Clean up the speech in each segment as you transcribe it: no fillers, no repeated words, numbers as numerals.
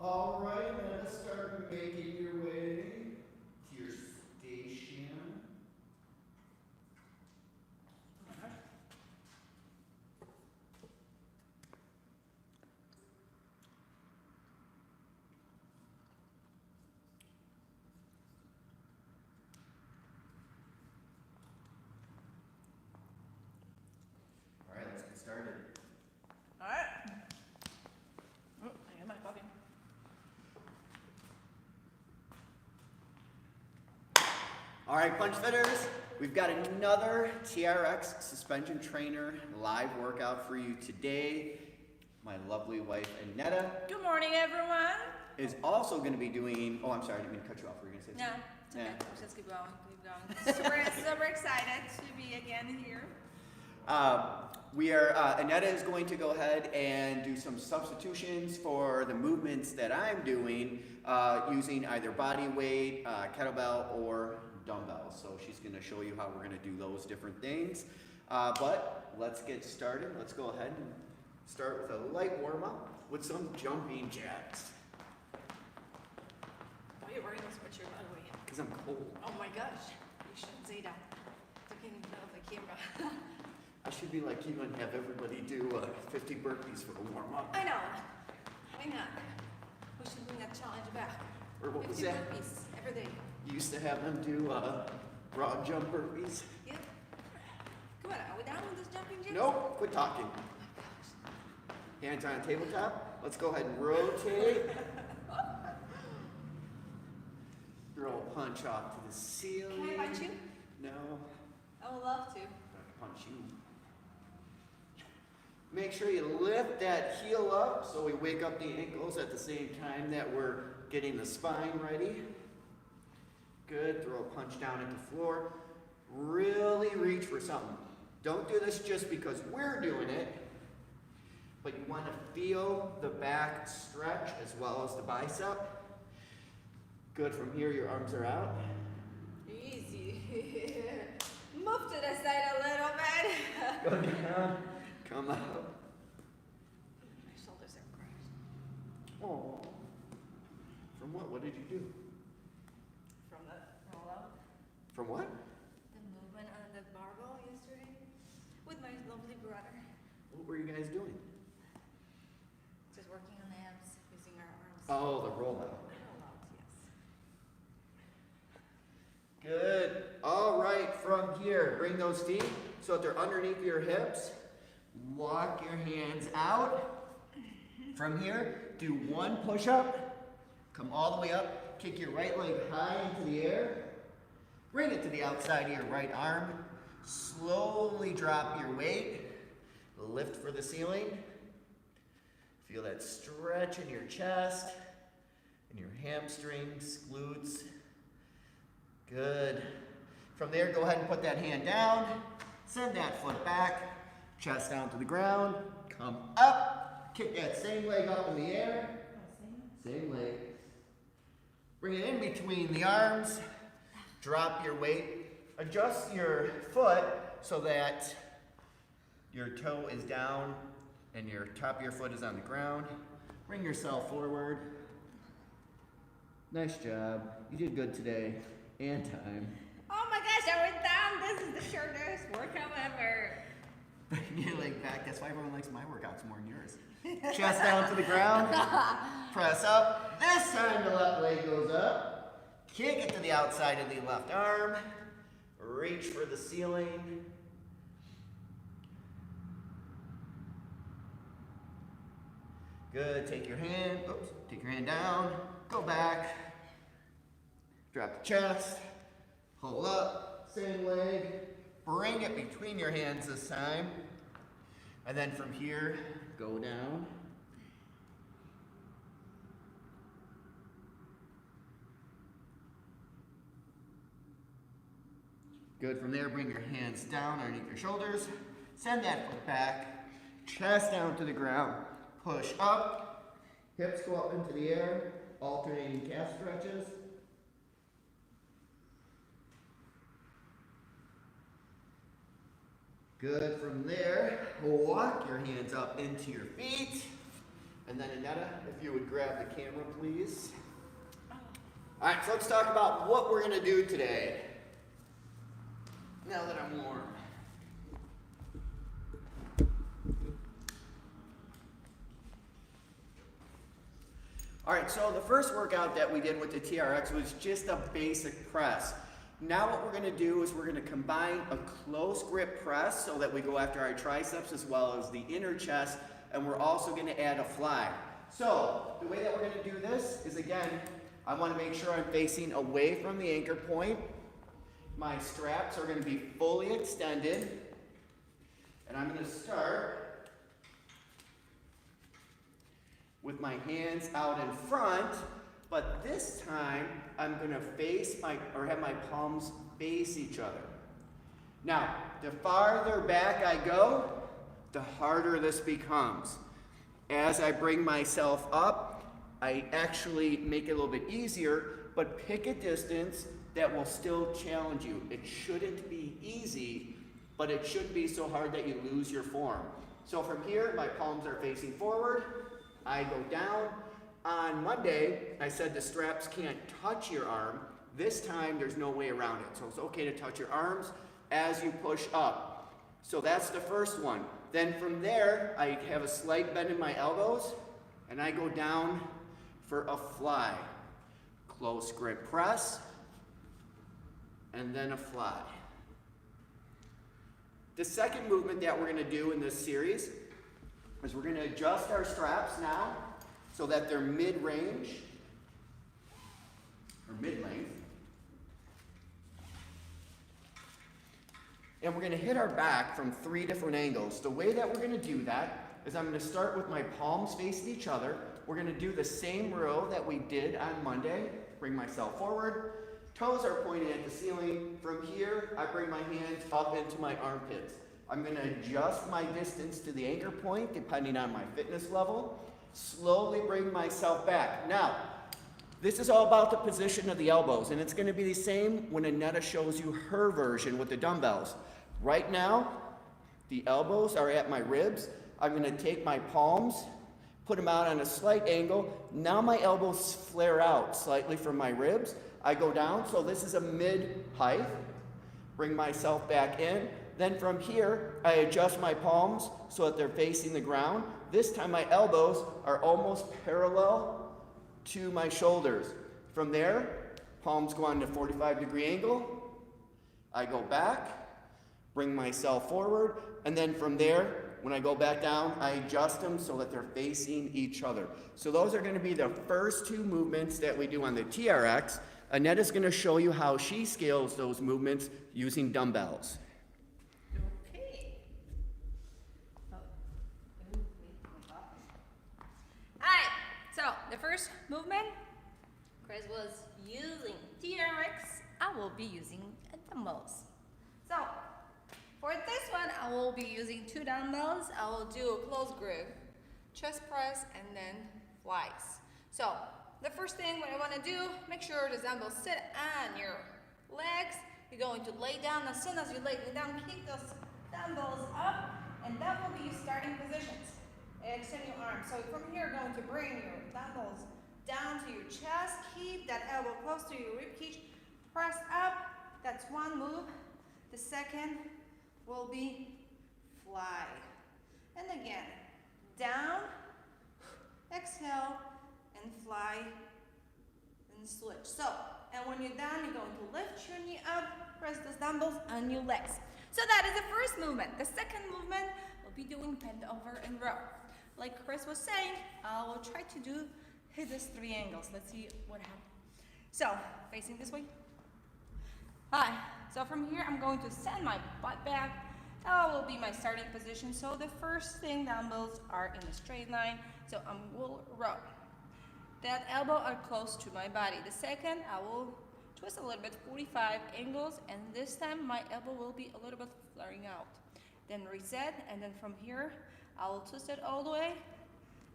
All right, now let's start making your way to your station. All right, let's get started. All right. Oh, I got my coffee. All right, punch fitters, we've got another TRX suspension trainer live workout for you today. My lovely wife, Aneta, Good morning, everyone. is also going to be doing, oh, I'm sorry, I didn't mean to cut you off. Were you going to say No, something? it's okay. Yeah. Just keep going. Keep going. Super excited to be again here. Aneta is going to go ahead and do some substitutions for the movements that I'm doing using either body weight, kettlebell, or dumbbells. So she's going to show you how we're going to do those different things. But let's get started. Let's go ahead and start with a light warm-up with some jumping jacks. Why are you wearing this sweatshirt, by the way? Because I'm cold. Oh my gosh. You shouldn't say that. Looking in front of the camera. I should be like you and have everybody do 50 burpees for a warm-up. I know. Why not? We should bring that challenge back. Or what was 50 that? burpees every day. You used to have them do broad jump burpees. Yep. Come on, are we done with this jumping jacks? Nope, quit talking. Oh my gosh. Hands on tabletop. Let's go ahead and rotate. Throw a punch off to the ceiling. Can I punch you? No, I would love to. I'll punch you. Make sure you lift that heel up so we wake up the ankles at the same time that we're getting the spine ready. Good, throw a punch down at the floor. Really reach for something. Don't do this just because we're doing it, but you want to feel the back stretch as well as the bicep. Good, from here your arms are out. Easy. Move to the side a little bit. Go down, come up. My shoulders are crushed. Oh. From what? What did you do? From the roll up. From what? The movement on the barbell yesterday with my lovely brother. What were you guys doing? Just working on the abs using our arms. Oh, the roll out. Roll out, yes. Good. All right, from here, bring those feet so that they're underneath your hips. Walk your hands out. From here, do one push-up. Come all the way up. Kick your right leg high into the air. Bring it to the outside of your right arm. Slowly drop your weight. Lift for the ceiling. Feel that stretch in your chest, in your hamstrings, glutes. Good. From there, go ahead and put that hand down. Send that foot back. Chest down to the ground. Come up. Kick that same leg up in the air. Same leg. Bring it in between the arms. Drop your weight. Adjust your foot so that your toe is down and your top of your foot is on the ground. Bring yourself forward. Nice job. You did good today. And time. Oh my gosh, I went down. This is the shortest workout ever. Bring your leg back. That's why everyone likes my workouts more than yours. Chest down to the ground. Press up. This time the left leg goes up. Kick it to the outside of the left arm. Reach for the ceiling. Good. Take your hand down. Go back. Drop the chest. Pull up. Same leg. Bring it between your hands this time. And then from here, go down. Good. From there, bring your hands down underneath your shoulders. Send that foot back. Chest down to the ground. Push up. Hips go up into the air. Alternating calf stretches. Good. From there, walk your hands up into your feet. And then Aneta, if you would grab the camera, please. All right, so let's talk about what we're gonna do today. Now that I'm warm. All right, so the first workout that we did with the TRX was just a basic press. Now what we're gonna do is we're gonna combine a close grip press so that we go after our triceps as well as the inner chest, and we're also gonna add a fly. So the way that we're gonna do this is, again, I wanna make sure I'm facing away from the anchor point. My straps are gonna be fully extended, and I'm gonna start with my hands out in front, but this time I'm gonna have my palms face each other. Now, the farther back I go, the harder this becomes. As I bring myself up, I actually make it a little bit easier, but pick a distance that will still challenge you. It shouldn't be easy, but it shouldn't be so hard that you lose your form. So from here, my palms are facing forward. I go down. On Monday, I said the straps can't touch your arm. This time, there's no way around it. So it's okay to touch your arms as you push up. So that's the first one. Then from there, I have a slight bend in my elbows, and I go down for a fly. Close grip press, and then a fly. The second movement that we're gonna do in this series is we're gonna adjust our straps now so that they're mid-range, or mid-length. And we're gonna hit our back from 3 different angles. The way that we're gonna do that is I'm gonna start with my palms facing each other. We're gonna do the same row that we did on Monday. Bring myself forward. Toes are pointing at the ceiling. From here, I bring my hands up into my armpits. I'm gonna adjust my distance to the anchor point depending on my fitness level. Slowly bring myself back. Now, this is all about the position of the elbows, and it's gonna be the same when Aneta shows you her version with the dumbbells. Right now, the elbows are at my ribs. I'm gonna take my palms, put them out on a slight angle. Now my elbows flare out slightly from my ribs. I go down, so this is a mid-height. Bring myself back in. Then from here, I adjust my palms so that they're facing the ground. This time my elbows are almost parallel to my shoulders. From there, palms go on to 45-degree angle. I go back, bring myself forward, and then from there, when I go back down, I adjust them so that they're facing each other. So those are gonna be the first 2 movements that we do on the TRX. Aneta's gonna show you how she scales those movements using dumbbells. Okay. Alright, so the first movement, Chris was using TRX. I will be using dumbbells. So, for this one, I will be using 2 dumbbells. I will do a close grip, chest press, and then flies. So, the first thing what I want to do, make sure the dumbbells sit on your legs. You're going to lay down. As soon as you lay down, kick those dumbbells up, and that will be your starting positions. Extend your arms. So from here, you're going to bring your dumbbells down to your chest. Keep that elbow close to your rib cage. Press up. That's one move. The second will be fly. And again, down, exhale, and fly, and switch. So, and when you're done, you're going to lift your knee up, press those dumbbells on your legs. So that is the first movement. The second movement, we'll be doing bend over and row. Like Chris was saying, I will try to hit these 3 angles. Let's see what happens. So, facing this way. Hi. So from here, I'm going to send my butt back. That will be my starting position. So the first thing, dumbbells are in a straight line. So I will row. That elbow are close to my body. The second, I will twist a little bit, 45 angles, and this time my elbow will be a little bit flaring out. Then reset, and then from here, I will twist it all the way,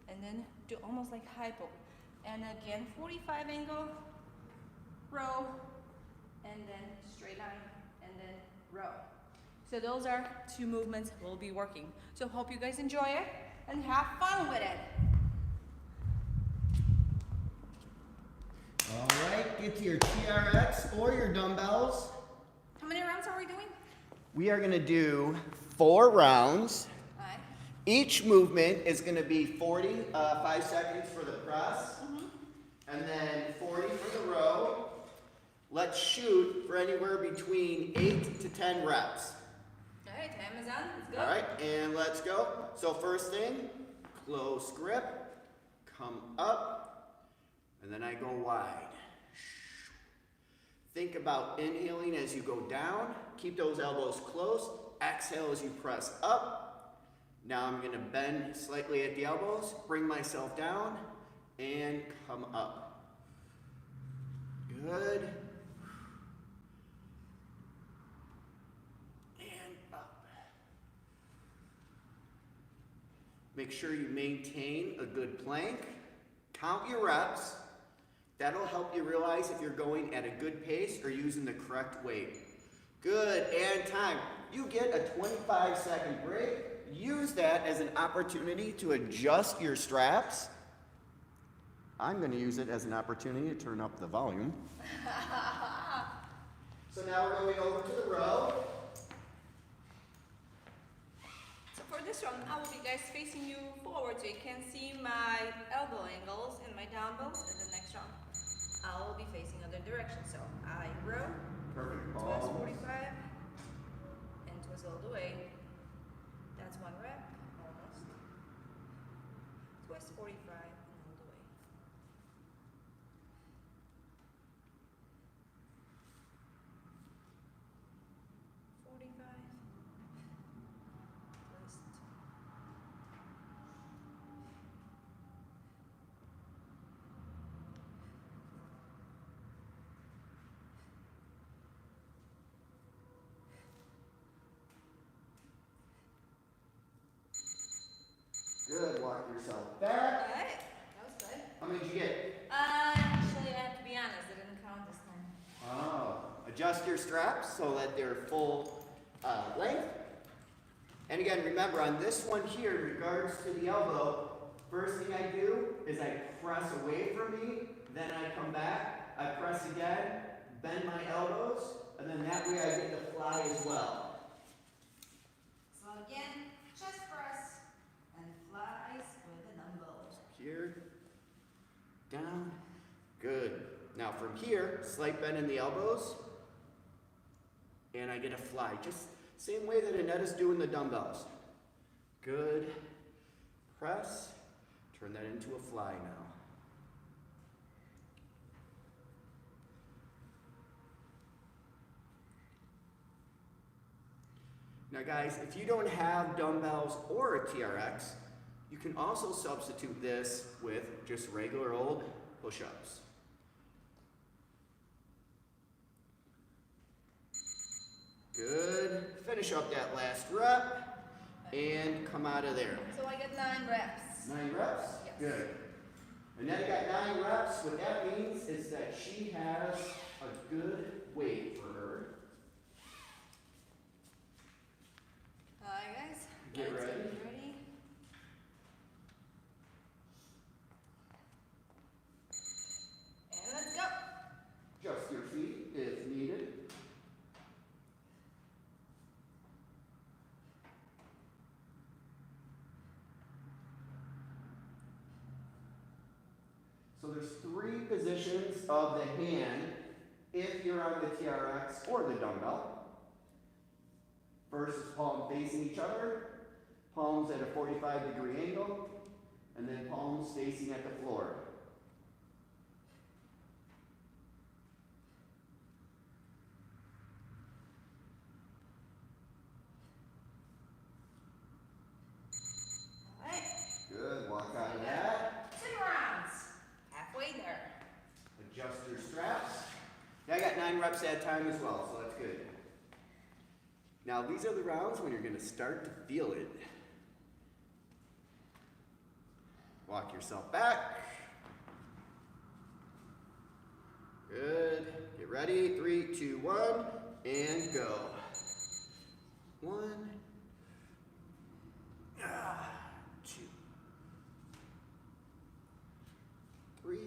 and then do almost like hypo. And again, 45 angle, row, and then straight line, and then row. So those are 2 movements we'll be working. So hope you guys enjoy it, and have fun with it. it to your TRX or your dumbbells. How many rounds are we doing? We are gonna do 4 rounds. All right. Each movement is gonna be 5 seconds for the press, and then 40 for the row. Let's shoot for anywhere between 8 to 10 reps. All right, time is on. Let's go. All right, and let's go. So first thing, close grip, come up, and then I go wide. Think about inhaling as you go down. Keep those elbows close. Exhale as you press up. Now I'm gonna bend slightly at the elbows, bring myself down, and come up. Good. And up. Make sure you maintain a good plank. Count your reps. That'll help you realize if you're going at a good pace or using the correct weight. Good, and time. You get a 25-second break. Use that as an opportunity to adjust your straps. I'm going to use it as an opportunity to turn up the volume. So now we're going over to the row. So for this one, I will be guys facing you forward so you can see my elbow angles and my dumbbells. And the next round, I will be facing other direction. So I row, Perfect. twist 45, and twist all the way. That's 1 rep, almost. Twist 45 and all the way. 45. Twist. Good, walk yourself back. Alright, that was good. How many did you get? Actually, I have to be honest, it didn't count this time. Oh, adjust your straps so that they're full length. And again, remember on this one here, in regards to the elbow, first thing I do is I press away from me, then I come back, I press again, bend my elbows, and then that way I get to fly as well. So again, chest press and flies with the dumbbells. Here, down, good. Now from here, slight bend in the elbows, and I get a fly. Just same way that Aneta's doing the dumbbells. Good. Press. Turn that into a fly now. Now guys, if you don't have dumbbells or a TRX, you can also substitute this with just regular old push-ups. Good. Finish up that last rep and come out of there. So I get 9 reps. 9 reps? Yes. Good. Aneta got 9 reps. What that means is that she has a good weight for her. Alright guys. Get let's ready. Get ready. And let's go. Adjust your feet if needed. So there's 3 positions of the hand if you're on the TRX or the dumbbell. First is palm facing each other, palms at a 45-degree angle, and then palms facing at the floor. Alright. Good, walk out of that. 2 rounds. Halfway there. Adjust your straps. Yeah, I got 9 reps that time as well, so that's good. Now these are the rounds when you're going to start to feel it. Walk yourself back. Good. Get ready. 3, 2, 1, and go. 1, 2, 3,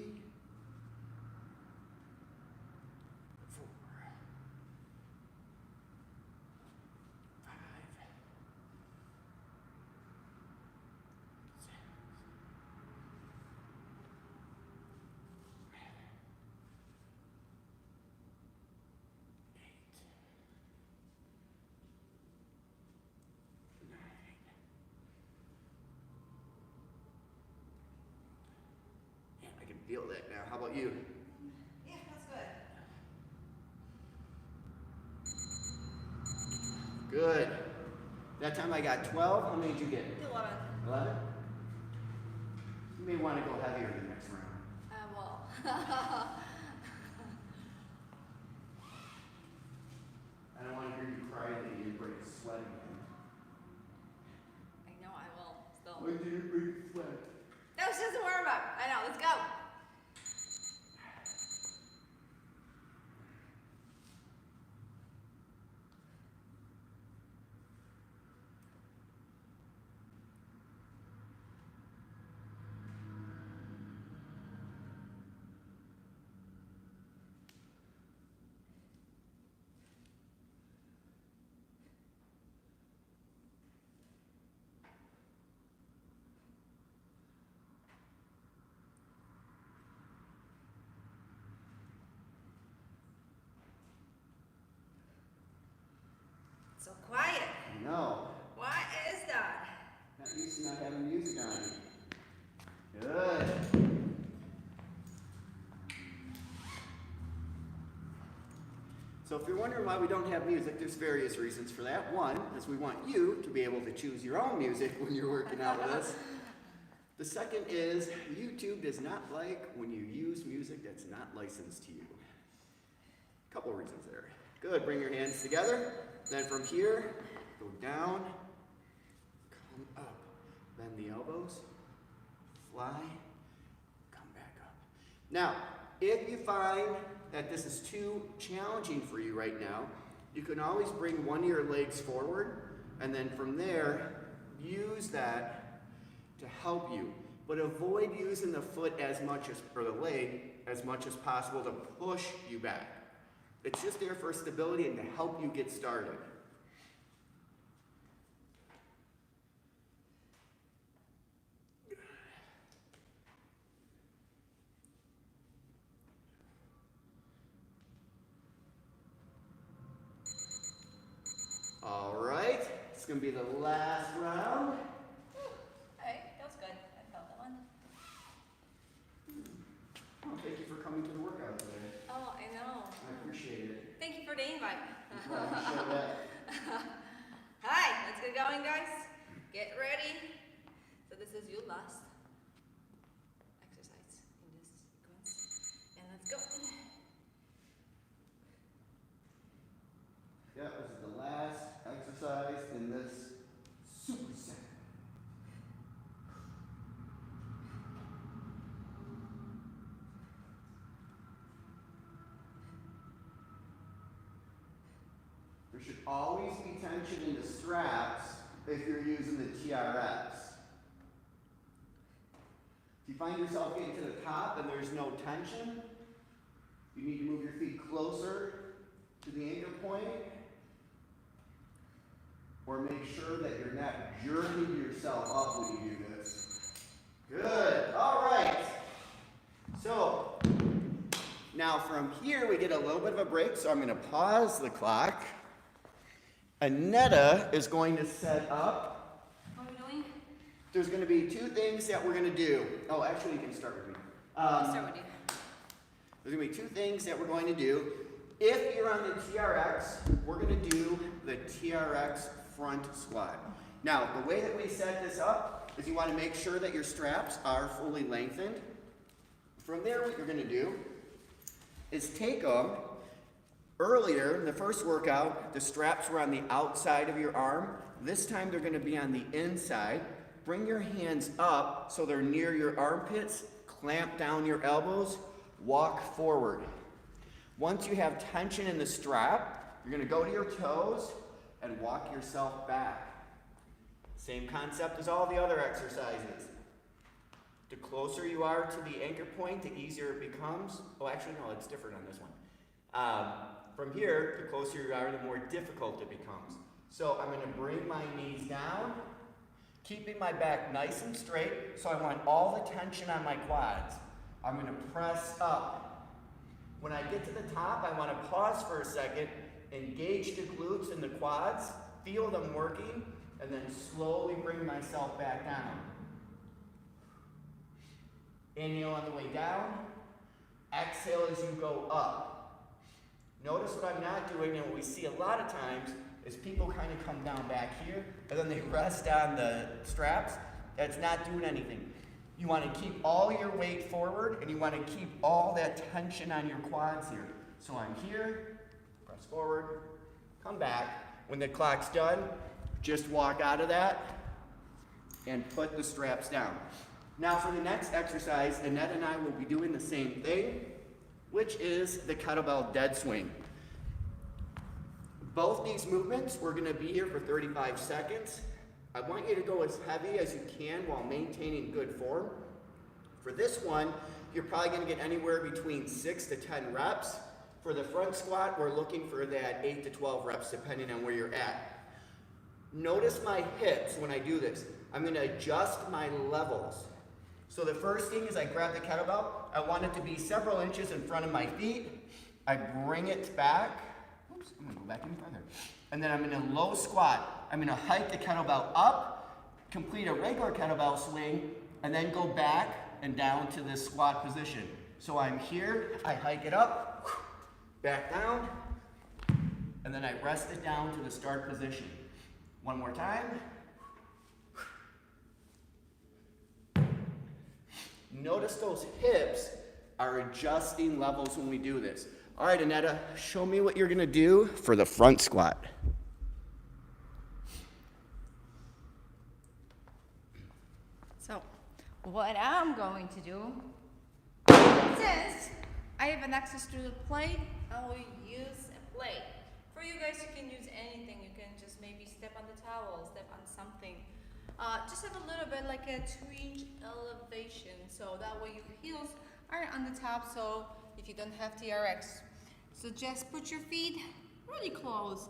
feel that now. How about you? Yeah, that's good. Good. That time I got 12. How many did you get? 11. 11? You may want to go heavier the next round. Well. I don't want to hear you cry that you break a sweat again. I know I will. Still. When did you break a sweat? That was just a warm up. I know. Let's go. So quiet. I know. Why is that? Not used to not having music on. Good. So if you're wondering why we don't have music, there's various reasons for that. One is we want you to be able to choose your own music when you're working out with us. The second is YouTube does not like when you use music that's not licensed to you. A couple reasons there. Good, bring your hands together. Then from here, go down, come up. Bend the elbows, fly, come back up. Now, if you find that this is too challenging for you right now, you can always bring one of your legs forward, and then from there, use that to help you. But avoid using the foot as much as, or the leg, as much as possible to push you back. It's just there for stability and to help you get started. All right, it's going to be the last round. Hey, that was good. I felt that one. Oh, thank you for coming to the workout today. Oh, I know. I appreciate it. Thank you for the invite. Hi, let's get going, guys. Get ready. So this is your last exercise in this sequence. And let's go. That was the last exercise in this superset. There should always be tension in the straps if you're using the TRX. If you find yourself getting to the top and there's no tension, you need to move your feet closer to the anchor point, or make sure that you're not jerking yourself up when you do this. Good. All right. So now from here we get a little bit of a break, so I'm going to pause the clock. Aneta is going to set up. What are we doing? There's going to be two things that we're going to do. Oh, actually, you can start with me. I'll start with you. There's going to be two things that we're going to do. If you're on the TRX, we're going to do the TRX front squat. Now, the way that we set this up is you want to make sure that your straps are fully lengthened. From there, what you're going to do is take them. Earlier, in the first workout, the straps were on the outside of your arm. This time, they're going to be on the inside. Bring your hands up so they're near your armpits. Clamp down your elbows. Walk forward. Once you have tension in the strap, you're going to go to your toes and walk yourself back. Same concept as all the other exercises. The closer you are to the anchor point, the easier it becomes. Oh, actually, no, it's different on this one. From here, the closer you are, the more difficult it becomes. So I'm going to bring my knees down, keeping my back nice and straight, so I want all the tension on my quads. I'm going to press up. When I get to the top, I want to pause for a second, engage the glutes and the quads, feel them working, and then slowly bring myself back down. Inhale on the way down. Exhale as you go up. Notice what I'm not doing, and what we see a lot of times is people kind of come down back here, and then they rest on the straps. That's not doing anything. You want to keep all your weight forward, and you want to keep all that tension on your quads here. So I'm here, press forward, come back. When the clock's done, just walk out of that and put the straps down. Now for the next exercise, Aneta and I will be doing the same thing, which is the kettlebell dead swing. Both these movements, we're going to be here for 35 seconds. I want you to go as heavy as you can while maintaining good form. For this one, you're probably going to get anywhere between 6 to 10 reps. For the front squat, we're looking for that 8 to 12 reps depending on where you're at. Notice my hips when I do this. I'm going to adjust my levels. So the first thing is I grab the kettlebell. I want it to be several inches in front of my feet. I bring it back. Oops, I'm going to go back any further. And then I'm in a low squat. I'm going to hike the kettlebell up, complete a regular kettlebell swing, and then go back and down to this squat position. So I'm here, I hike it up, back down, and then I rest it down to the start position. One more time. Notice those hips are adjusting levels when we do this. All right, Aneta, show me what you're going to do for the front squat. So, what I'm going to do, since I have an access to the plate, I will use a plate. For you guys, you can use anything. You can just maybe step on the towel, step on something. Just have a little bit like a 2-inch elevation, so that way your heels are on the top, so if you don't have TRX. So just put your feet really close,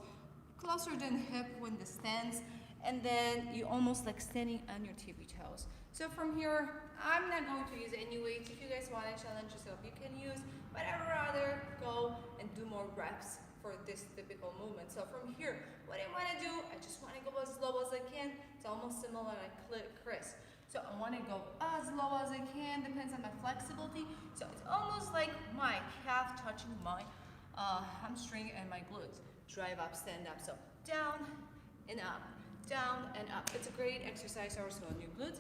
closer than hip when the stands, and then you almost like standing on your tippy toes. So from here, I'm not going to use any weights. If you guys want to challenge yourself, you can use, but I'd rather go and do more reps for this typical movement. So from here, what I want to do, I just want to go as low as I can. It's almost similar like Chris. So I want to go as low as I can, depends on my flexibility. So it's almost like my calf touching my hamstring and my glutes. Drive up, stand up. So down and up, down and up. It's a great exercise also on your glutes,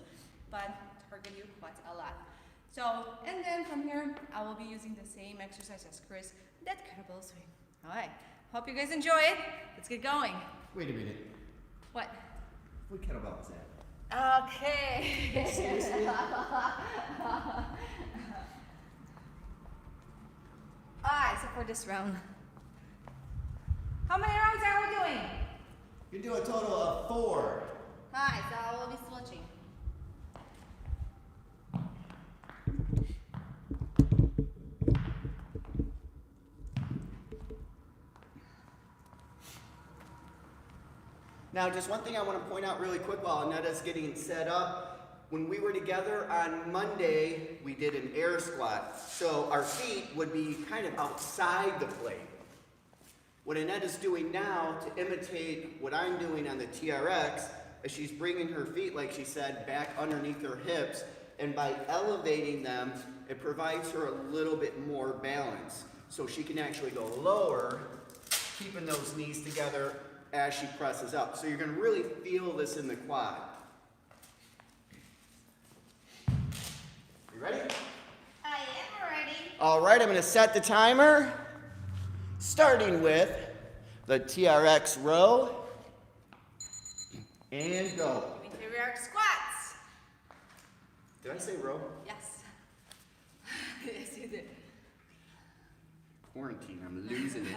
but target your quads a lot. So, and then from here, I will be using the same exercise as Chris, that kettlebell swing. All right, hope you guys enjoy it. Let's get going. Wait a minute. What? What kettlebell is that? Okay. Seriously? Alright, so for this round, how many rounds are we doing? You do a total of 4. Alright, so I will be switching. Now, just one thing I want to point out really quick while Aneta's getting set up. When we were together on Monday, we did an air squat. So our feet would be kind of outside the plate. What Aneta's doing now to imitate what I'm doing on the TRX is she's bringing her feet, like she said, back underneath her hips. And by elevating them, it provides her a little bit more balance. So she can actually go lower, keeping those knees together as she presses up. So you're going to really feel this in the quad. You ready? I am ready. All right, I'm going to set the timer, starting with the TRX row, and go. TRX squats. Did I say row? Yes. Yes, you did. Quarantine, I'm losing it.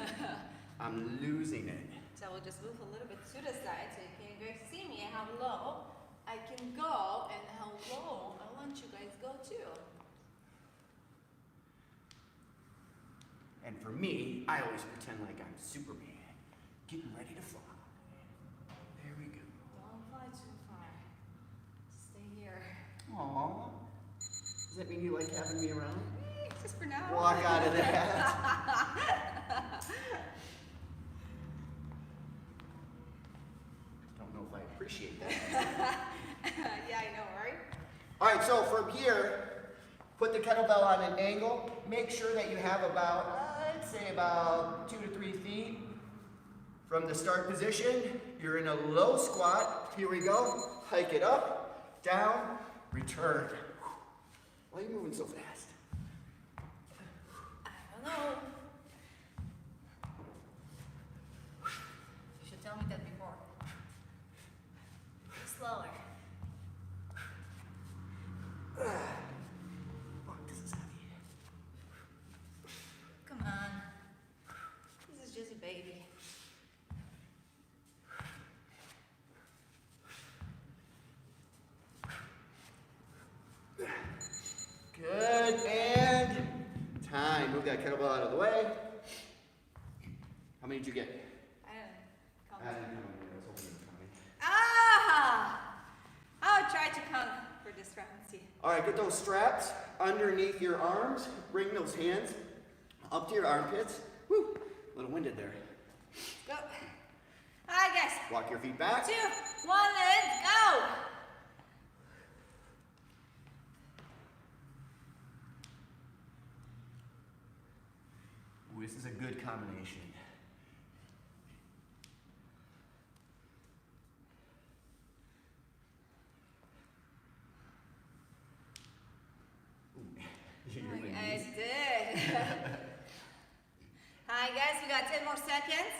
I'm losing it. So I will just move a little bit to the side so you can guys see me how low I can go and how low I want you guys go too. And for me, I always pretend like I'm Superman, getting ready to fly. There we go. Don't fly too far. Stay here. Aww. Does that mean you like having me around? Just for now. Walk out of that. Don't know if I appreciate that. Yeah, I know, right? All right, so from here, put put the kettlebell on an angle. Make sure that you have about, I'd say about 2 to 3 feet from the start position. You're in a low squat. Here we go. Hike it up, down, return. Why are you moving so fast? I don't know. You should tell me that before. Slower. Fuck, this is heavy. Come on. This is just a baby. Good, and time. Move that kettlebell out of the way. How many did you get? I I don't didn't count. count. I was hoping you were counting. Ah! I'll try to count for this round. See. All right, get those straps underneath your arms. Bring those hands up to your armpits. Woo, a little winded there. Go. Alright, guys. Walk your feet back. 2, 1, and go! Ooh, this is a good combination. Ooh, you're You winning guys these. did. Hi guys, we got 10 more seconds.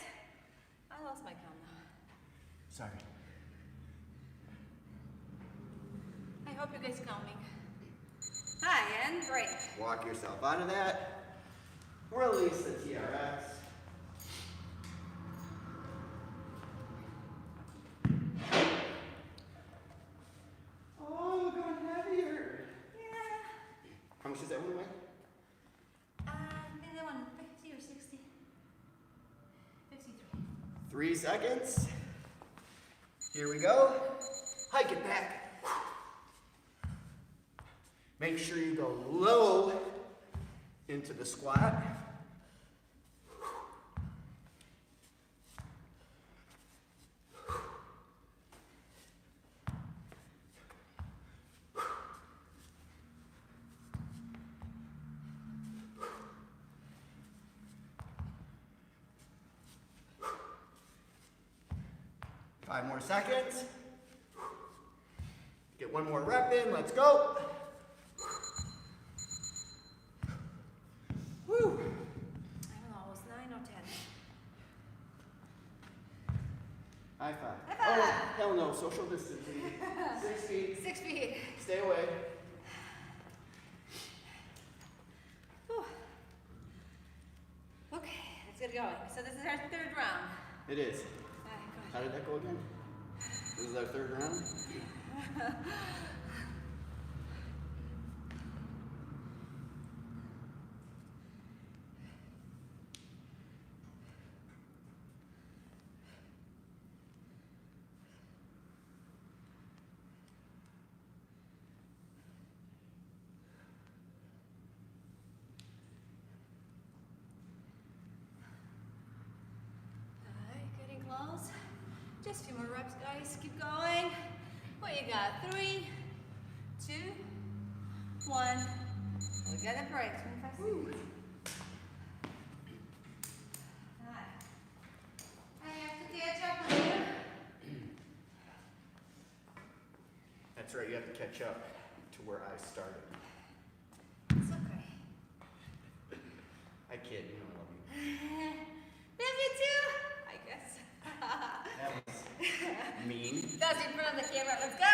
I lost my count now. Sorry. I hope you guys counting. Hi, and break. Walk yourself out of that. Release the TRX. Oh, we're going heavier. Yeah. How much is that one weigh? Maybe that one 50 or 60. 53. 3 seconds. Here we go. Hike it back. Make sure you go low into the squat. 5 more seconds. Get 1 more rep in. Let's go. Woo. I don't know, it was 9 or 10. High five. High five. Oh, hell no. Social distancing. 6 feet. 6 feet. Stay away. Whew. Okay, let's get going. So this is our 3rd round. It is. Alright, How did that go again? This is our 3rd round. go ahead. Close. Just a few more reps, guys. Keep going. What you got? 3, 2, 1. We got a break. 25 seconds. Alright. I have to catch up with you. That's right. You have to catch up to where I started. It's okay. I kid. You know I love you. Love you too, I guess. That was mean. That's in front of the camera. Let's go.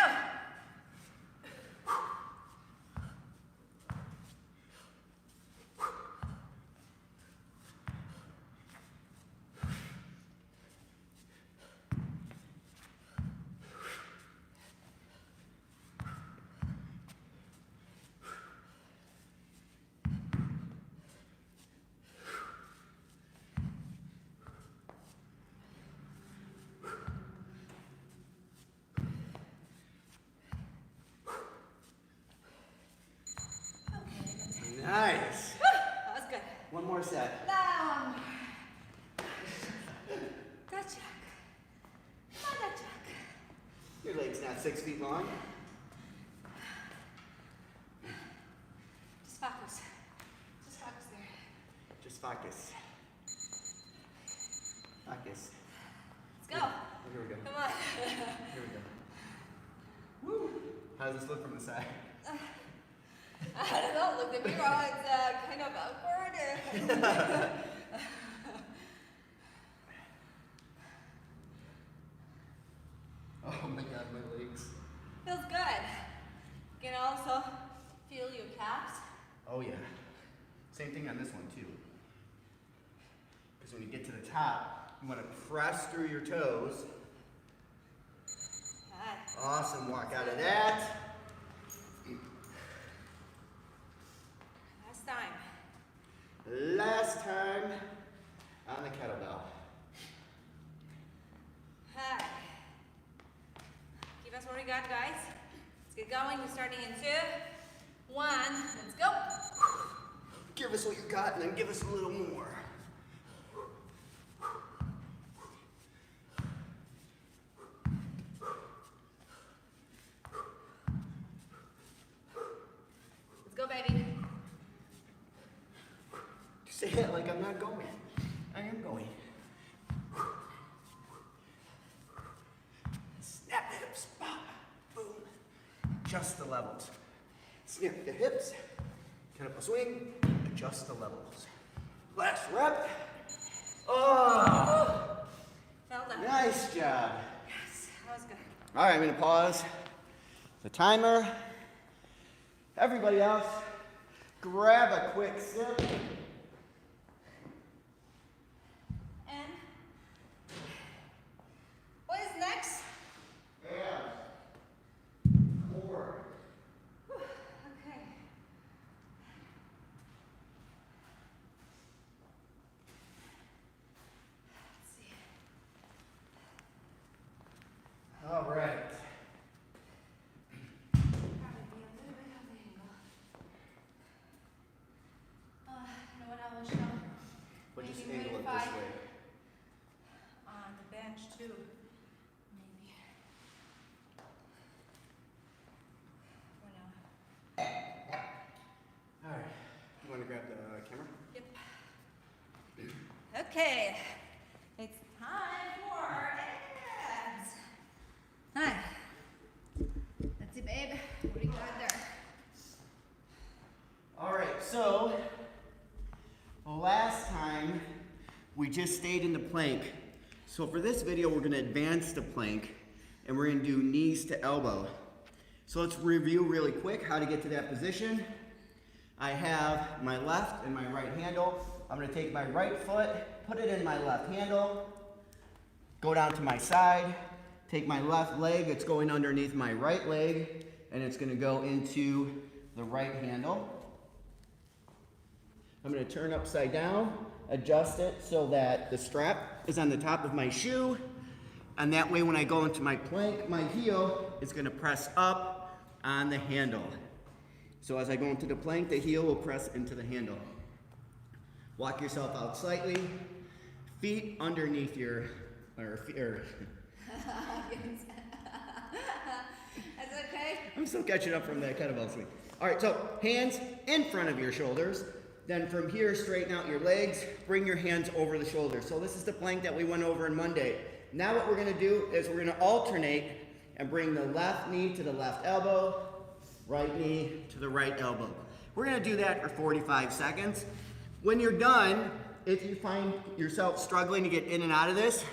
Nice. That was good. 1 more set. Down. That jack. Another jack. Your leg's not 6 feet long. Just Just focus. Focus. Let's go. Here we go. Come on. Here we go. Woo! How does this look from the side? I don't know, look at me wrong, it's kind of awkward. Oh my god, my legs. Feels good. You can also feel your calves. Oh yeah. Same thing on this one too. Because when you get to the top, you want to press through your toes. Good. Awesome, walk out of that. Last time. Last time on the kettlebell. Hi. Keep us what we got, guys. Let's get going. We're starting in 2, 1. Let's go. Give us what you got and then give us a little more. Let's go, baby. Say it like I'm not going. I am going. Snap the hips. Pop. Boom. Adjust the levels. Snap the hips. Kind of a swing. Adjust the levels. Last rep. Oh! Well done. Nice job. Yes, that was good. All right, I'm going to pause the timer. Everybody else, grab a quick sip. And what is next? And 4. Okay. Let's see. All right. Probably be a little bit of the angle. You know what I will show? We'll just Maybe angle it modify this way. on the bench too. Maybe. For now. All right. You want to grab the camera? Yep. Okay. It's time for abs. Hi. Let's see, babe. What do you got there? All right, so last time we just stayed in the plank. So for this video, we're gonna advance the plank and we're gonna do knees to elbow. So let's review really quick how to get to that position. I have my left and my right handle. I'm gonna take my right foot, put it in my left handle, go down to my side, take my left leg, it's going underneath my right leg, and it's gonna go into the right handle. I'm gonna turn upside down, adjust it so that the strap is on the top of my shoe, and that way when I go into my plank, my heel is gonna press up on the handle. So as I go into the plank, the heel will press into the handle. Walk yourself out slightly, feet underneath your, That's okay. I'm still catching up from that kettlebell swing. All right, so hands in front of your shoulders. Then from here, straighten out your legs, bring your hands over the shoulders. So this is the plank that we went over on Monday. Now what we're gonna do is we're gonna alternate and bring the left knee to the left elbow, right knee to the right elbow. We're gonna do that for 45 seconds. When you're done, if you find yourself struggling to get in and out of this,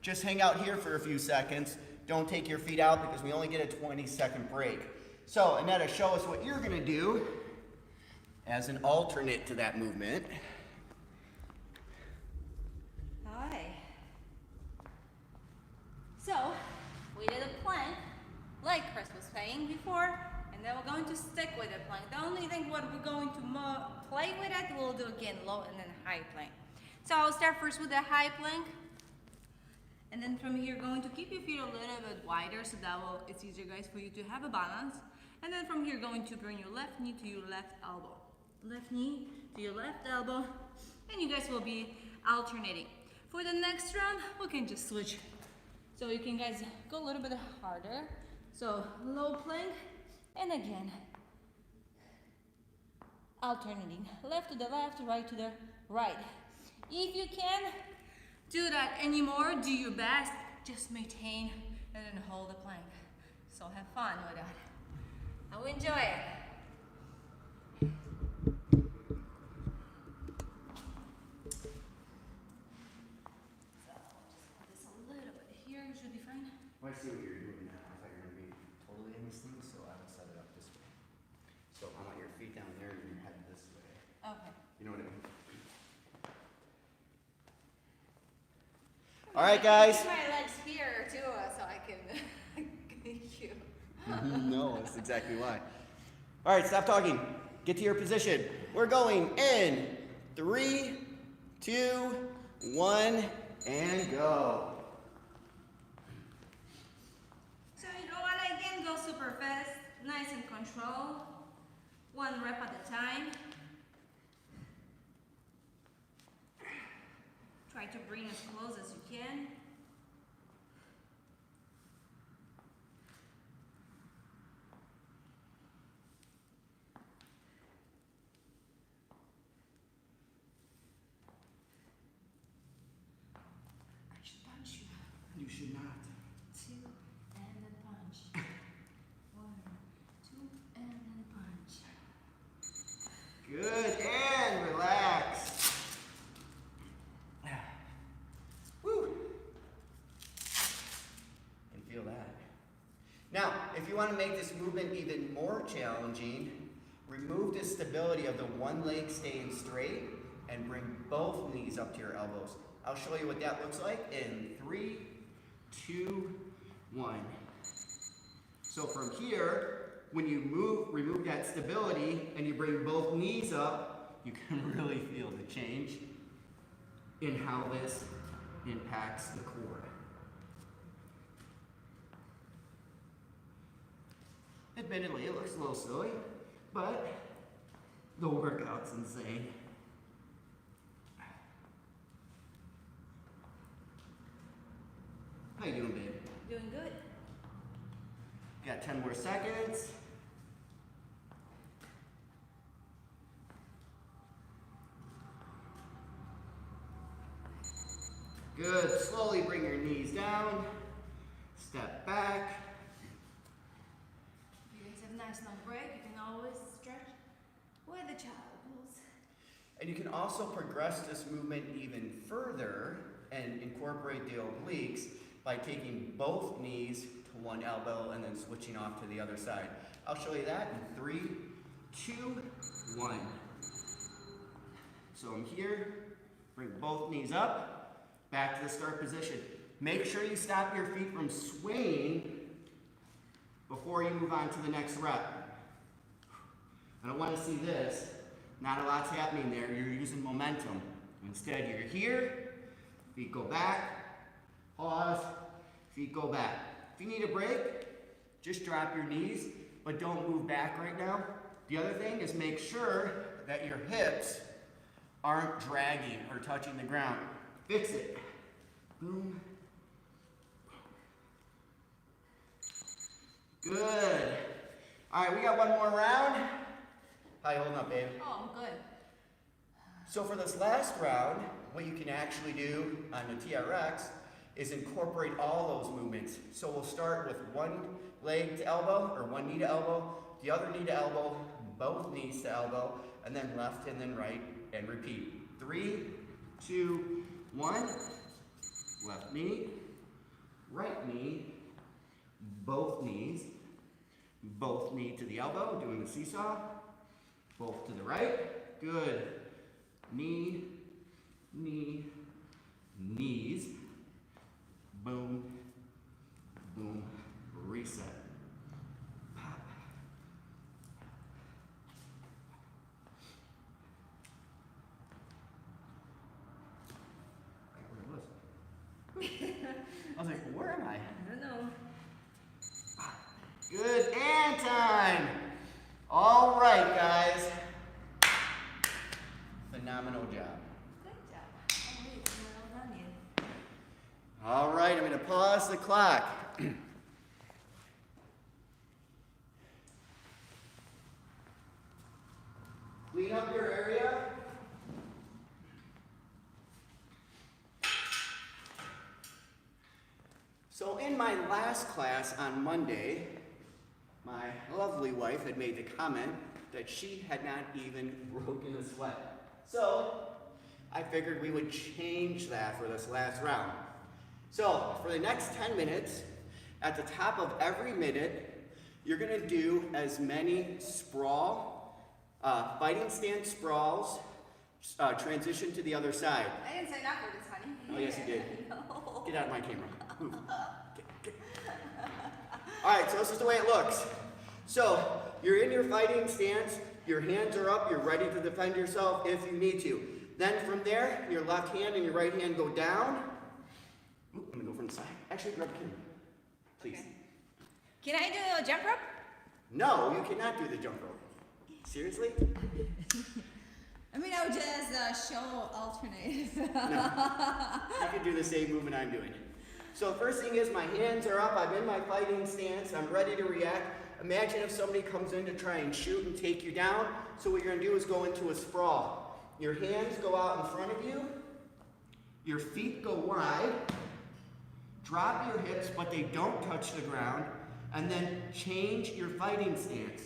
just hang out here for a few seconds. Don't take your feet out because we only get a 20-second break. So, Aneta, show us what you're gonna do as an alternate to that movement. Hi. So, we did a plank, like Chris was saying before, and then we're going to stick with the plank. The only thing what we're going to play with it, we'll do again low and then high plank. So I'll start first with the high plank, and then from here, going to keep your feet a little bit wider, so that will, it's easier, guys, for you to have a balance. And then from here, going to bring your left knee to your left elbow. Left knee to your left elbow, and you guys will be alternating. For the next round, we can just switch. So you can, guys, go a little bit harder. So low plank, and again, alternating left to the left, right to the right. If you can't do that anymore, do your best. Just maintain and then hold the plank. So have fun with that. I will enjoy it. Well, I see what you're doing now. I thought you were going to be totally in this thing, so I would set it up this way. So I want your feet down there and your head this way. Okay. You know what I mean? All right, guys. Keep my legs here too, so I can get you. No, that's exactly why. All right, stop talking. Get to your position. We're going in 3, 2, 1, and go. So you don't want to again go super fast, nice and control. 1 rep at a time. Try to bring as close as you can. I should punch you. You should not. 2 and then punch. 1, 2 and then punch. Good, and relax. Woo. Can feel that. Now, if you want to make this movement even more challenging, remove the stability of the one leg staying straight and bring both knees up to your elbows. I'll show you what that looks like in 3, 2, 1. So from here, when you remove that stability and you bring both knees up, you can really feel the change in how this impacts the core. Admittedly, it looks a little silly, but the workout's insane. How you doing, babe? Doing good. Got 10 more seconds. Good. Slowly bring your knees down. Step back. If you guys have a nice long break, you can always stretch with the child pose. And you can also progress this movement even further and incorporate the obliques by taking both knees to one elbow and then switching off to the other side. I'll show you that in 3, 2, 1. So I'm here, bring both knees up, back to the start position. Make sure you stop your feet from swinging before you move on to the next rep. I don't want to see this. Not a lot's happening there. You're using momentum. Instead, you're here, feet go back, pause, feet go back. If you need a break, just drop your knees, but don't move back right now. The other thing is make sure that your hips aren't dragging or touching the ground. Fix it. Boom. Good. All right, we got one more round. How you holding up, babe? Oh, I'm good. So for this last round, what you can actually do on the TRX is incorporate all those movements. So we'll start with one leg to elbow, or one knee to elbow, the other knee to elbow, both knees to elbow, and then left and then right, and repeat. 3, 2, 1. Left knee, right knee, both knees, both knee to the elbow, doing the seesaw, both to the right. Good. Knee, knee, knees. Boom, boom, reset. Pop. I was like, where am I? I don't know. Good, and time. All right, guys. Phenomenal job. Good job. Oh, wait, well done, you. All right, I'm going to pause the clock. Please clean up your area. So in my last class on Monday, my lovely wife had made the comment that she had not even broken a sweat. So I figured we would change that for this last round. So for the next 10 minutes, at the top of every minute, you're gonna do as many fighting stance sprawls, transition to the other side. I didn't sign up for this, honey. Oh, yes, you did. No. Get out of my camera. Move. Get. All right, so this is the way it looks. So you're in your fighting stance, your hands are up, you're ready to defend yourself if you need to. Then from there, your left hand and your right hand go down. Ooh, I'm gonna go from the side. Actually, grab the camera, please. Okay. Can I do a jump rope? No, you cannot do the jump rope. Seriously? I mean, I would just show alternate. No. I can do the same movement I'm doing. So first thing is my hands are up, I'm in my fighting stance, I'm ready to react. Imagine if somebody comes in to try and shoot and take you down. So what you're gonna do is go into a sprawl. Your hands go out in front of you, your feet go wide, drop your hips but they don't touch the ground, and then change your fighting stance.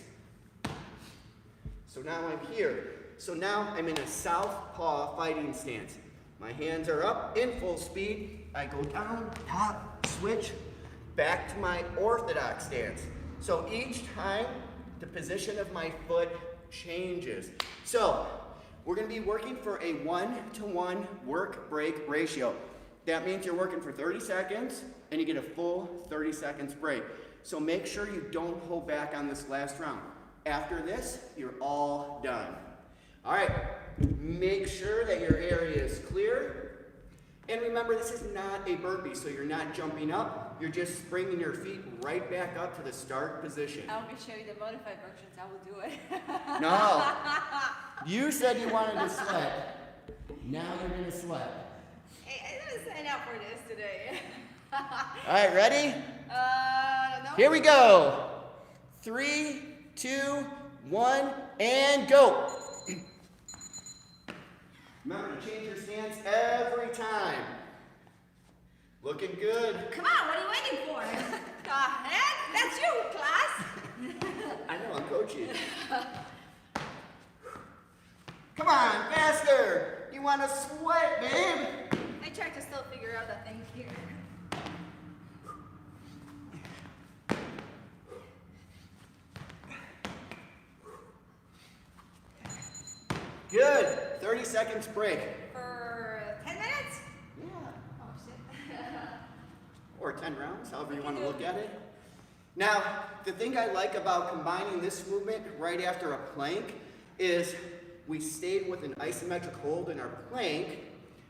So now I'm here. So now I'm in a southpaw fighting stance. My hands are up in full speed. I go down, pop, switch, back to my orthodox stance. So each time, the position of my foot changes. So we're gonna be working for a 1-to-1 work-break ratio. That means you're working for 30 seconds and you get a full 30 seconds break. So make sure you don't hold back on this last round. After this, you're all done. All right, make sure that your area is clear. And remember, this is not a burpee, so you're not jumping up. You're just springing your feet right back up to the start position. I'll show you the modified versions. I will do it. No. You said you wanted to sweat. Now you're going to sweat. Hey, I didn't sign up for this today. All right, ready? No. Here we go. 3, 2, 1, and go. Remember to change your stance every time. Looking good. Come on, what are you waiting for? The heck? That's you, class. I know, I'm coaching. Come on, faster. You want to sweat, babe? I try to still figure out that thing here. Good. 30 seconds break. For 10 minutes? Yeah. Oh, shit. Or 10 rounds, however you want to look at it. Now, the thing I like about combining this movement right after a plank is we stayed with an isometric hold in our plank.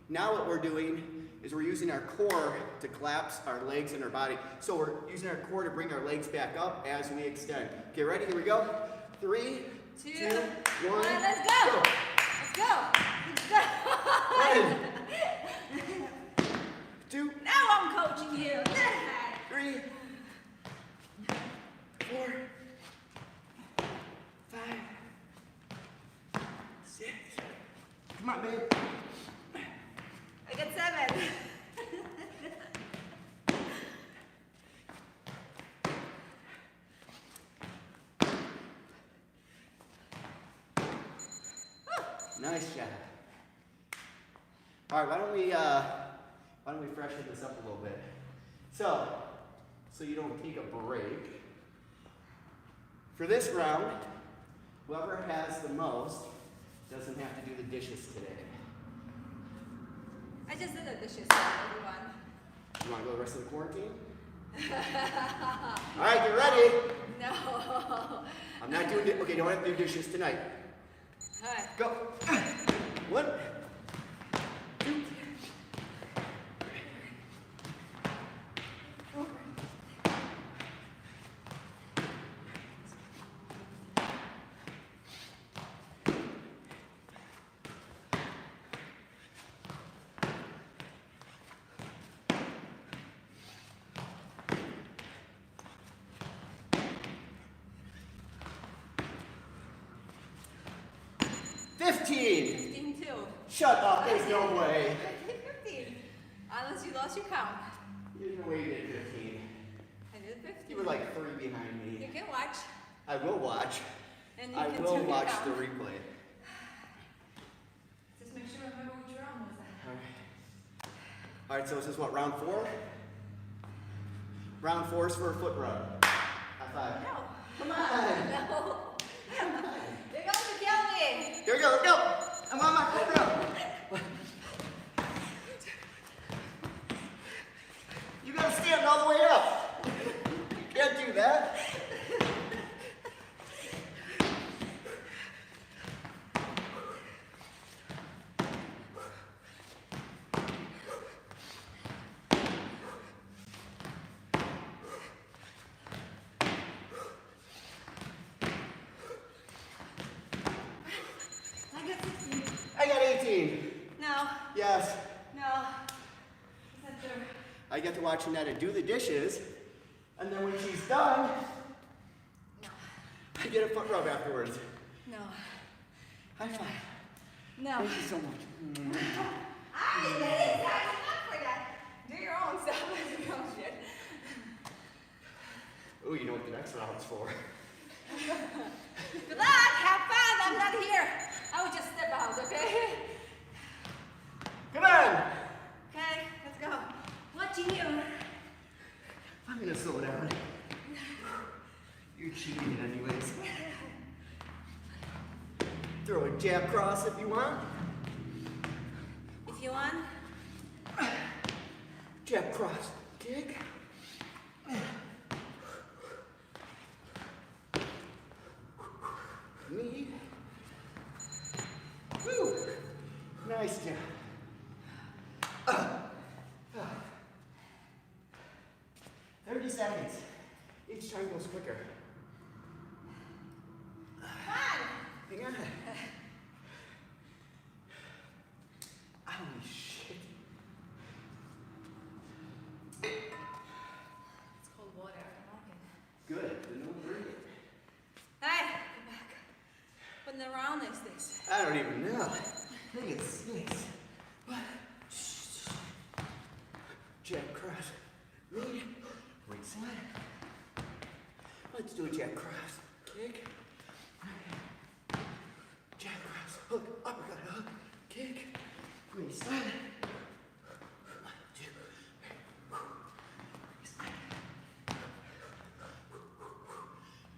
Now what we're doing is we're using our core to collapse our legs and our body. So we're using our core to bring our legs back up as we extend. Okay, ready? Here we go. 3, 2, 1. Let's go. Let's go. Let's go. 1, 2, Now I'm coaching you. 3, 4, 5, 6. Come on, babe. I got 7. Nice job. All right, why don't we freshen this up a little bit? So you don't take a break. For this round, whoever has the most doesn't have to do the dishes today. I just did the dishes for everyone. You want to go the rest of the quarantine? All right, get ready. No. I'm not doing it. Okay, don't have to do dishes tonight. All right. Go. 1, 2, 3, 4. 15. 15 too. Shut up, there's no way. 15. Unless you lost your count. There's no way you did 15. I did 15. You were like 3 behind me. You can watch. I will watch. And you I can will do your watch count. the replay. Just make sure I remember which round was that. Alright, so this is what, round 4? Round 4 is for a foot rub. High five. No. Come on. No. There goes the Kelly. Here we go, let's go. I'm on my foot rub. You gotta stand all the way up. You can't do that. I got 16. I got 18. No. Yes. No. Is that true? I get to watch Aneta do the dishes, and then when she's done, No. I get a foot rub afterwards. No. High five. No. Thank you so much. I didn't sign up for that. Do your own stuff as you go, shit. Oh, you know what the next round's for. Good luck. Have fun. I'm not here. I will just step out, okay? Come on! Okay, let's go. Watching you. I'm gonna slow down. You're cheating it anyways. Throw a jab cross if you want. If you want. Jab cross. Kick. Knee. Woo! Nice job. 30 seconds. Each time goes quicker. Come Hang on. Holy shit. It's cold water. Good. Then don't drink it. Hey, come back. What in the round is this? I don't even know. I think it's 6. What? Jab cross. Read. Right side. Let's do a jab cross. Kick. Jab cross. Hook. Uppercut. Hook. Kick. Right side. 1, 2. Right side.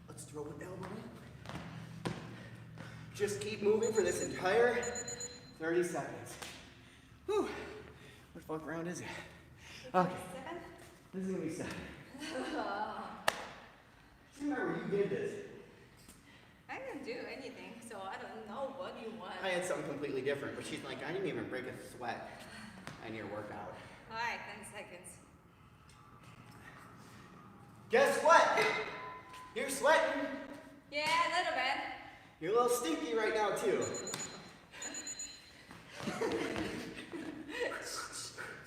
Let's throw an elbow in. Just keep moving for this entire 30 seconds. Whew. What fuck round is it? Okay. 7? This is gonna be 7. Remember, you did this. I didn't do anything, so I don't know what you want. I had something completely different, but she's like, I didn't even break a sweat in your workout. Alright, 10 seconds. Guess what? You're sweating. Yeah, a little bit. You're a little stinky right now, too.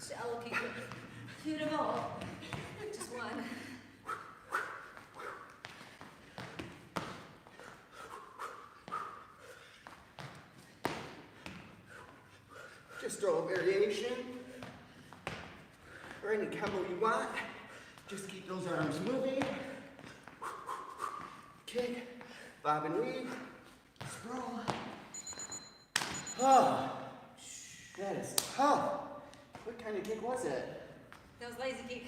Shallow people. Shoot them all. Just one. Just throw a variation or any combo you want. Just keep those arms moving. Kick, bob and weave, sprawl. Oh, that is tough. What kind of kick was it? That was lazy kick.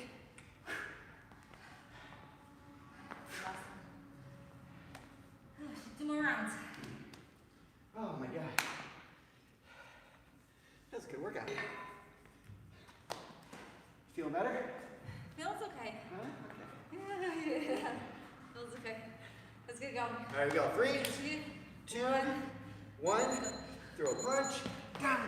2 more rounds. Oh my God. That was a good workout. Feeling better? Feels okay. Huh? Yeah. Feels okay. Let's get going. All right, we go. 3, 2, 1. Throw a punch. Got it.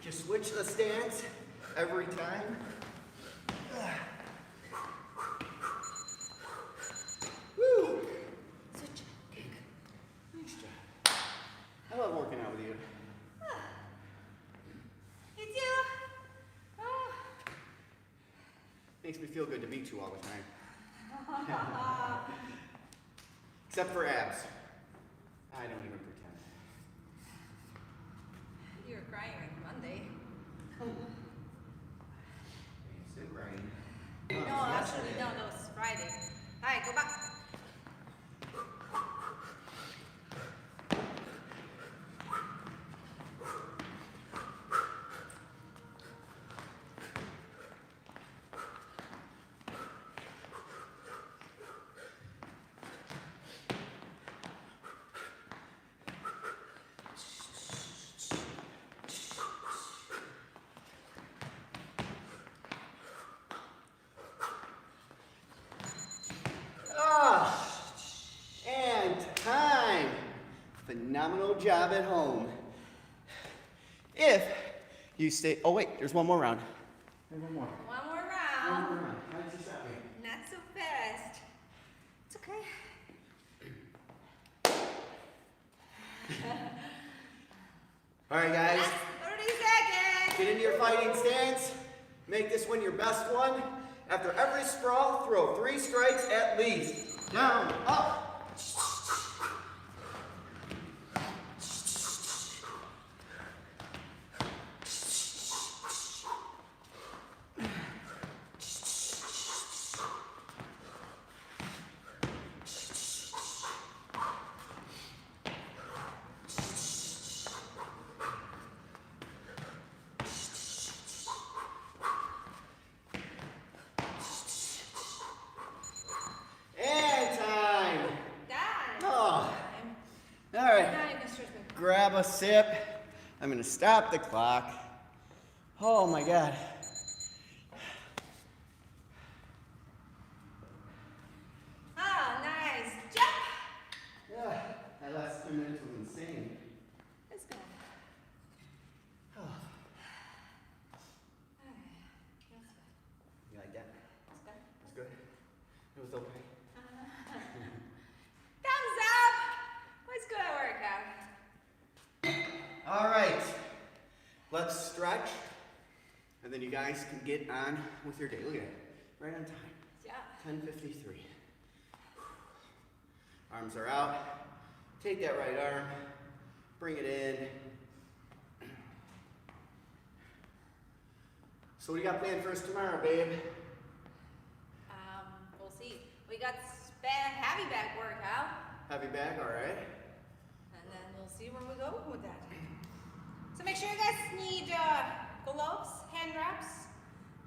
Just switch the stance every time. Makes me feel good to beat you all the time. Except for abs. I don't even pretend. You were crying on Monday. Still crying. No, actually, no, that was Friday. Alright, go back. And time. Phenomenal job at home. If you stay, oh wait, there's one more round. There's one more. One more One round. more round. How did you stop me? Not so fast. It's okay. All right, guys. Last 30 seconds. Get into your fighting stance. Make this one your best one. After every sprawl, throw 3 strikes at least. Down, up. Grab a sip. I'm gonna stop the clock. Oh my God. Ah, nice. Jump. Yeah, that last 2 minutes was insane. Let's go. You like that? That's good. It was okay. Thumbs up. Let's go to workout. All right, let's stretch, and then you guys can get on with your day. Look at it, right on time. Yeah. 10:53. Arms are out. Take that right arm, bring it in. So what do you got planned for us tomorrow, babe? We'll see. We got heavy back workout, Heavy back, all right. and then we'll see where we go with that. So make sure you guys need gloves, hand wraps,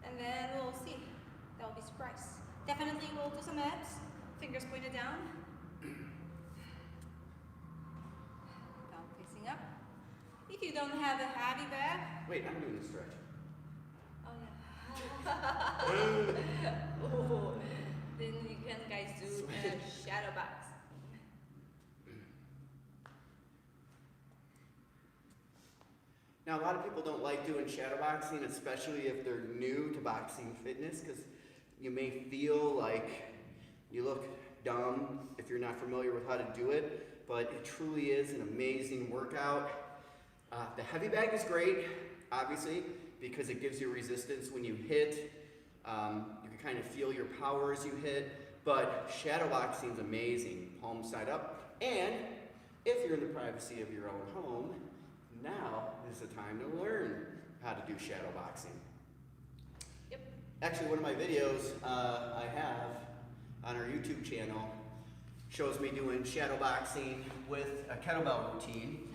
and then we'll see. That'll be a surprise. Definitely we'll do some abs. Fingers pointed down. Down facing up. If you don't have a heavy bag, Wait, I'm doing the stretch. oh yeah. Oh, then you can guys do shadow box. Now, a lot of people don't like doing shadow boxing, especially if they're new to boxing fitness, because you may feel like you look dumb if you're not familiar with how to do it, but it truly is an amazing workout. The heavy bag is great, obviously, because it gives you resistance when you hit. You can kind of feel your power as you hit, but shadow boxing is amazing, palm side up. And if you're in the privacy of your own home, now is the time to learn how to do shadow boxing. Yep. Actually, one of my videos I have on our YouTube channel shows me doing shadow boxing with a kettlebell routine.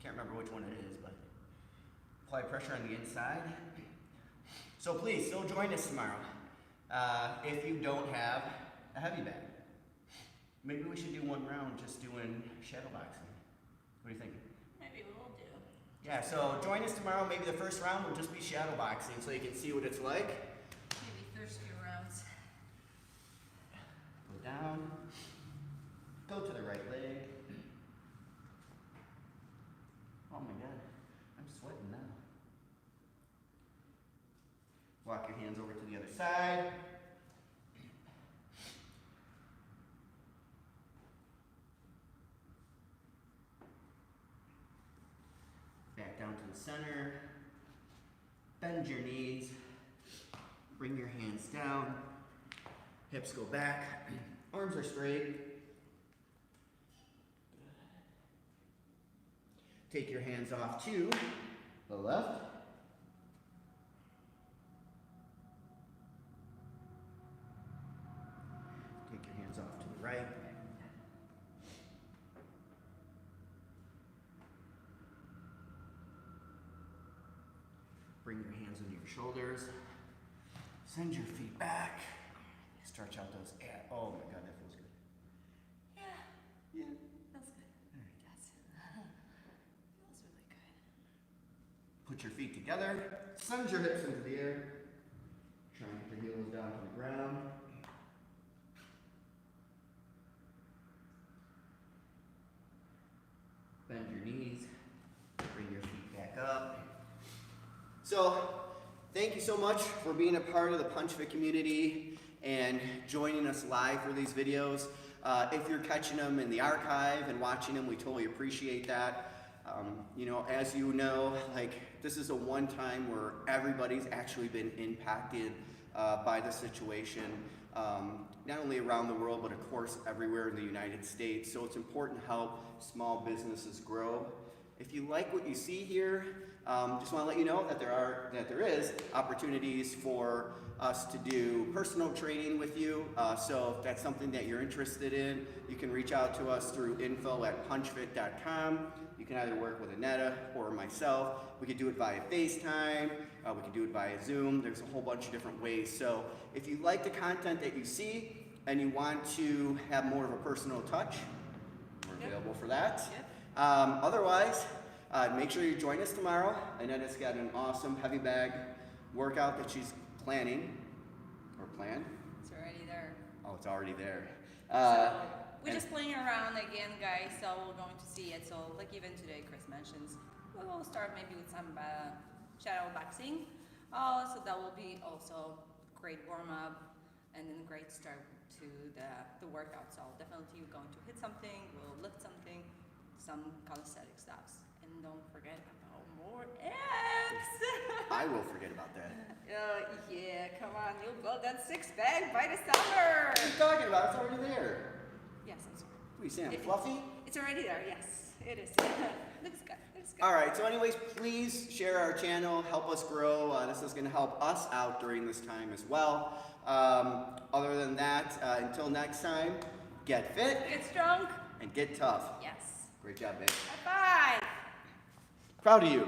Can't remember which one it is, but apply pressure on the inside. So please, still join us tomorrow if you don't have a heavy bag. Maybe we should do one round just doing shadow boxing. What do you think? Maybe we'll do. Yeah, so join us tomorrow. Maybe the first round will just be shadow boxing so you can see what it's like. Maybe first few rounds. Go down. Go to the right leg. Oh my God, I'm sweating now. Walk your hands over to the other side. Back down to the center. Bend your knees. Bring your hands down. Hips go back. Arms are straight. Take your hands off to the left. Take your hands off to the right. Bring your hands under your shoulders. Send your feet back. Stretch out those abs. Oh my God, that feels good. Yeah. Yeah. That's good. Yes. Feels really good. Put your feet together. Send your hips into the air. Try and get the heels down to the ground. Bend your knees. Bring your feet back up. So, thank you so much for being a part of the Punch Fit community and joining us live for these videos. If you're catching them in the archive and watching them, we totally appreciate that. You know, as you know, like, this is a one time where everybody's actually been impacted by the situation, not only around the world, but of course everywhere in the United States. So it's important to help small businesses grow. If you like what you see here, just want to let you know that there is opportunities for us to do personal training with you. So if that's something that you're interested in, you can reach out to us through info@punchfit.com. You can either work with Aneta or myself. We could do it via FaceTime. We could do it via Zoom. There's a whole bunch of different ways. So if you like the content that you see and you want to have more of a personal touch, we're available for that. Otherwise, make sure you join us tomorrow. Aneta's got an awesome heavy bag workout that she's planning, or planned. It's already there. Oh, it's already there. So we're just playing around again, guys, so we're going to see it. So like even today, Chris mentions, we will start maybe with some shadow boxing. So that will be also great warm-up and then great start to the workout. So definitely we're going to hit something, we'll lift something, some calisthenic stuffs. And don't forget about more abs. I will forget about that. Yeah, come on, you'll build that six-pack by the summer. What are you talking about? It's already there. Yes, I'm sorry. What are you saying, fluffy? It's already there, yes, it is. Looks good, looks good. All right, so anyways, please share our channel, help us grow. This is gonna help us out during this time as well. Other than that, until next time, get fit. Get strong. And get tough. Yes. Great job, babe. Bye-bye. Proud of you.